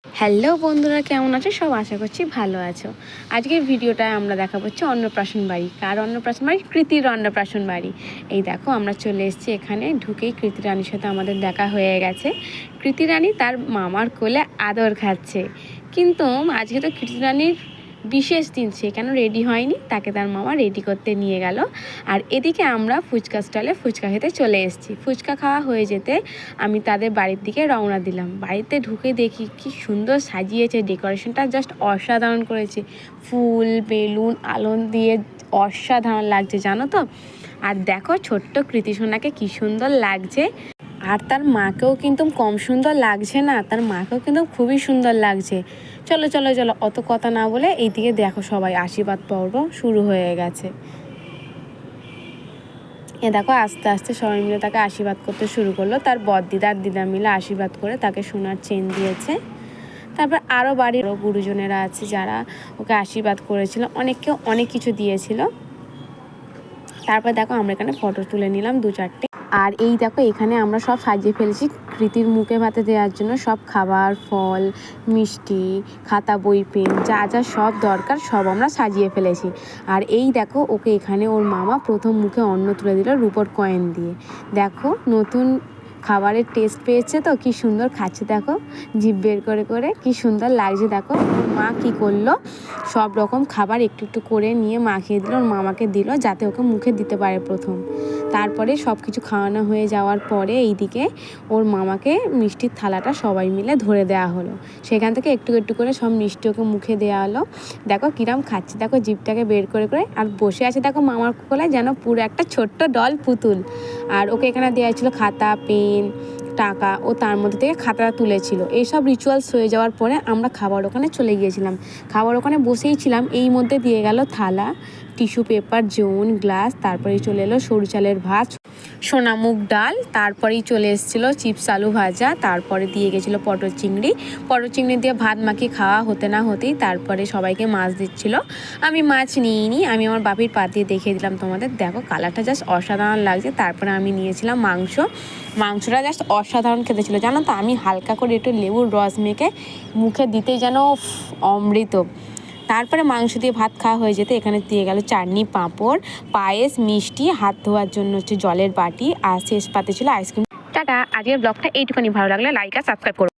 Hello বন্ধুরা, কেমন আছো? সব আশা করছি ভালো আছো। আজকের ভিডিওটায় আমরা দেখাবো হচ্ছে অন্নপ্রাশন বাড়ি। কার অন্নপ্রাশন বাড়ি? কৃতির অন্নপ্রাশন বাড়ি। এই দেখো, আমরা চলে এসেছি এখানে। ঢুকেই কৃতি রানীর সাথে আমাদের দেখা হয়ে গেছে। কৃতি রানী তার মামার কোলে আদর খাচ্ছে, কিন্তু আজকে তো কৃতি রানীর বিশেষ দিন, সে কেন রেডি হয়নি, তাকে তার মামা রেডি করতে নিয়ে গেল। আর এদিকে আমরা ফুচকা স্টলে ফুচকা খেতে চলে এসেছি। ফুচকা খাওয়া হয়ে যেতে আমি তাদের বাড়ির দিকে রওনা দিলাম। বাড়িতে ঢুকে দেখি কি সুন্দর সাজিয়েছে, ডেকোরেশনটা জাস্ট অসাধারণ করেছে। ফুল, বেলুন, আলোন দিয়ে অসাধারণ লাগছে, জানো তো। আর দেখো, ছোট্ট কৃতি সোনাকে কি সুন্দর লাগছে। আর তার মাকেও কিন্তু কম সুন্দর লাগছে না, তার মাকেও কিন্তু খুবই সুন্দর লাগছে। চলো চলো চলো, অত কথা না বলে এইদিকে দেখো, সবাই আশীর্বাদ পর্ব শুরু হয়ে গেছে। দেখো, আস্তে আস্তে সবাই মিলে তাকে আশীর্বাদ করতে শুরু করলো। তার বড়দিদার দিদা মিলে আশীর্বাদ করে তাকে সোনার চেন দিয়েছে। তারপর আরও বাড়ির গুরুজনেরা আছে যারা ওকে আশীর্বাদ করেছিল, অনেককেও অনেক কিছু দিয়েছিল। তারপর দেখো, আমরা এখানে ফটো তুলে নিলাম 2-4টে। আর এই দেখো, এখানে আমরা সব সাজিয়ে ফেলেছি কৃতির মুখে ভাতে দেওয়ার জন্য। সব খাবার, ফল, মিষ্টি, খাতা, বই, পেন, যা যা সব দরকার সব আমরা সাজিয়ে ফেলেছি। আর এই দেখো, ওকে এখানে ওর মামা প্রথম মুখে অন্ন তুলে দিল রুপোর কয়েন দিয়ে। দেখো, নতুন খাবারের টেস্ট পেয়েছে তো, কি সুন্দর খাচ্ছে। দেখো, জিভ বের করে করে কি সুন্দর লাগছে। দেখো, ওর মা কি করলো, সব রকম খাবার একটু একটু করে নিয়ে মাখিয়ে দিল, ওর মামাকে দিল যাতে ওকে মুখে দিতে পারে প্রথম। তারপরে সব কিছু খাওয়ানো হয়ে যাওয়ার পরে এইদিকে ওর মামাকে মিষ্টির থালাটা সবাই মিলে ধরে দেওয়া হলো। সেখান থেকে একটু একটু করে সব মিষ্টি ওকে মুখে দেওয়া হলো। দেখো কিরম খাচ্ছে, দেখো জিভটাকে বের করে করে। আর বসে আছে দেখো মামার কোলায়, যেন পুরো একটা ছোট্ট ডল পুতুল। আর ওকে এখানে দেওয়া ছিল খাতা, পেন, টাকা। ও তার মধ্যে থেকে খাতাটা তুলেছিল। এইসব রিচুয়ালস হয়ে যাওয়ার পরে আমরা খাবার ওখানে চলে গিয়েছিলাম। খাবার ওখানে বসেই ছিলাম, এই মধ্যে দিয়ে গেল থালা, টিস্যু পেপার, জোন, গ্লাস। তারপরেই চলে এলো সরু চালের ভাত, সোনামুগ ডাল। তারপরেই চলে এসেছিলো চিপস, আলু ভাজা। তারপরে দিয়ে গেছিলো পটল চিংড়ি। পটল চিংড়ি দিয়ে ভাত মাখিয়ে খাওয়া হতে না হতেই তারপরে সবাইকে মাছ দিচ্ছিল। আমি মাছ নিইনি, আমি আমার বাপির পা দিয়ে দেখিয়ে দিলাম তোমাদের। দেখো, কালারটা জাস্ট অসাধারণ লাগছে। তারপরে আমি নিয়েছিলাম মাংসটা জাস্ট অসাধারণ খেতে ছিল, জানো তো। আমি হালকা করে একটু লেবুর রস মেখে মুখে দিতেই যেন অমৃত। তারপরে মাংস দিয়ে ভাত খাওয়া হয়ে যেতে এখানে দিয়ে গেল চাটনি, পাঁপড়, পায়েস, মিষ্টি, হাত ধোয়ার জন্য হচ্ছে জলের বাটি, আর শেষ পাতে ছিল আইসক্রিম। টাটা, আজকের ব্লগটা এইটুখানি। ভালো লাগলে লাইক আর সাবস্ক্রাইব করো।